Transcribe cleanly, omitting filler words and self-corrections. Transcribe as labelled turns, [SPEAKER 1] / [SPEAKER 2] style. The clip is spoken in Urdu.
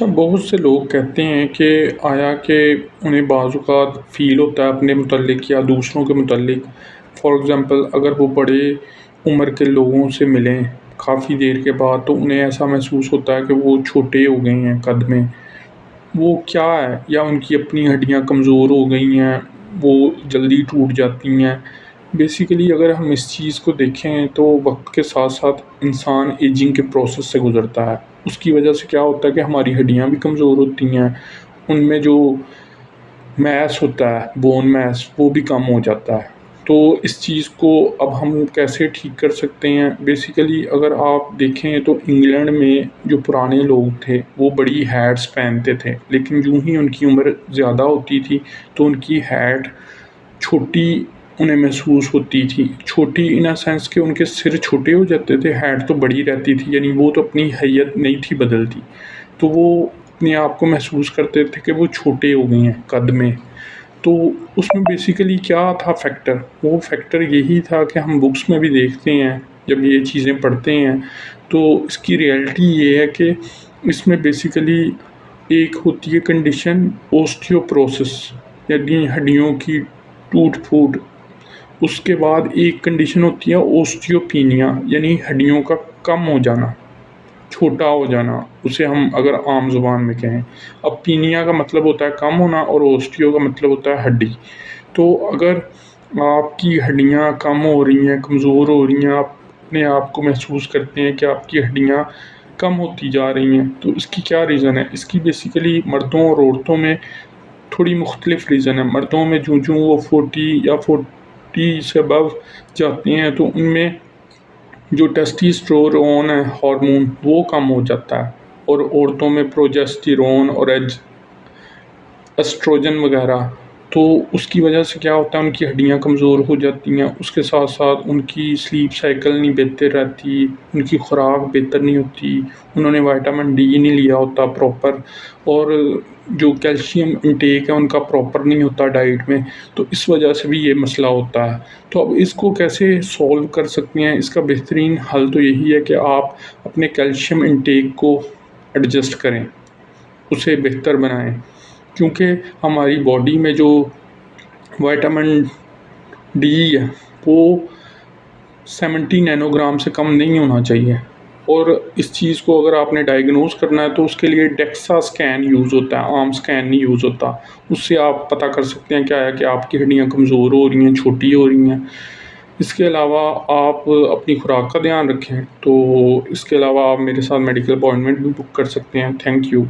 [SPEAKER 1] اچھا، بہت سے لوگ کہتے ہیں کہ آیا کہ انہیں بعض اوقات فیل ہوتا ہے اپنے متعلق یا دوسروں کے متعلق. فار ایگزامپل اگر وہ بڑے عمر کے لوگوں سے ملیں کافی دیر کے بعد تو انہیں ایسا محسوس ہوتا ہے کہ وہ چھوٹے ہو گئے ہیں قد میں. وہ کیا ہے؟ یا ان کی اپنی ہڈیاں کمزور ہو گئی ہیں، وہ جلدی ٹوٹ جاتی ہیں. بیسیکلی اگر ہم اس چیز کو دیکھیں تو وقت کے ساتھ ساتھ انسان ایجنگ کے پروسیس سے گزرتا ہے. اس کی وجہ سے کیا ہوتا ہے کہ ہماری ہڈیاں بھی کمزور ہوتی ہیں، ان میں جو میس ہوتا ہے، بون میس، وہ بھی کم ہو جاتا ہے. تو اس چیز کو اب ہم کیسے ٹھیک کر سکتے ہیں؟ بیسیکلی اگر آپ دیکھیں تو انگلینڈ میں جو پرانے لوگ تھے وہ بڑی ہیٹس پہنتے تھے، لیکن جو ہی ان کی عمر زیادہ ہوتی تھی تو ان کی ہیٹ چھوٹی انہیں محسوس ہوتی تھی. چھوٹی ان اے سینس کہ ان کے سر چھوٹے ہو جاتے تھے، ہیٹ تو بڑی رہتی تھی، یعنی وہ تو اپنی حیت نہیں تھی بدلتی، تو وہ اپنے آپ کو محسوس کرتے تھے کہ وہ چھوٹے ہو گئے ہیں قد میں. تو اس میں بیسیکلی کیا تھا فیکٹر؟ وہ فیکٹر یہی تھا کہ ہم بکس میں بھی دیکھتے ہیں جب یہ چیزیں پڑھتے ہیں تو اس کی ریئلٹی یہ ہے کہ اس میں بیسیکلی ایک ہوتی ہے کنڈیشن اوسٹیوپروسس، یعنی ہڈیوں کی ٹوٹ پھوٹ. اس کے بعد ایک کنڈیشن ہوتی ہے اوسٹیوپینیا، یعنی ہڈیوں کا کم ہو جانا، چھوٹا ہو جانا، اسے ہم اگر عام زبان میں کہیں. اب پینیا کا مطلب ہوتا ہے کم ہونا اور اوسٹیو کا مطلب ہوتا ہے ہڈی. تو اگر آپ کی ہڈیاں کم ہو رہی ہیں، کمزور ہو رہی ہیں، آپ اپنے آپ کو محسوس کرتے ہیں کہ آپ کی ہڈیاں کم ہوتی جا رہی ہیں، تو اس کی کیا ریزن ہے؟ اس کی بیسیکلی مردوں اور عورتوں میں تھوڑی مختلف ریزن ہے. مردوں میں جو وہ 40 یا 40 سے ابو جاتے ہیں تو ان میں جو ٹیسٹوسٹیرون ہے ہارمون وہ کم ہو جاتا ہے، اور عورتوں میں پروجسٹیرون اور ایسٹروجن وغیرہ. تو اس کی وجہ سے کیا ہوتا ہے، ان کی ہڈیاں کمزور ہو جاتی ہیں. اس کے ساتھ ساتھ ان کی سلیپ سائیکل نہیں بہتر رہتی، ان کی خوراک بہتر نہیں ہوتی، انہوں نے وائٹامن ڈی نہیں لیا ہوتا پراپر، اور جو کیلشیم انٹیک ہے ان کا پراپر نہیں ہوتا ڈائٹ میں. تو اس وجہ سے بھی یہ مسئلہ ہوتا ہے. تو اب اس کو کیسے سولو کر سکتے ہیں؟ اس کا بہترین حل تو یہی ہے کہ آپ اپنے کیلشیم انٹیک کو ایڈجسٹ کریں، اسے بہتر بنائیں. کیونکہ ہماری باڈی میں جو وائٹامن ڈی ہے وہ 70 نینو گرام سے کم نہیں ہونا چاہیے. اور اس چیز کو اگر آپ نے ڈائگنوز کرنا ہے تو اس کے لیے ڈیکسا سکین یوز ہوتا ہے، عام سکین نہیں یوز ہوتا. اس سے آپ پتہ کر سکتے ہیں کیا ہے کہ آپ کی ہڈیاں کمزور ہو رہی ہیں، چھوٹی ہو رہی ہیں. اس کے علاوہ آپ اپنی خوراک کا دھیان رکھیں. تو اس کے علاوہ آپ میرے ساتھ میڈیکل اپائنٹمنٹ بھی بک کر سکتے ہیں. Thank you.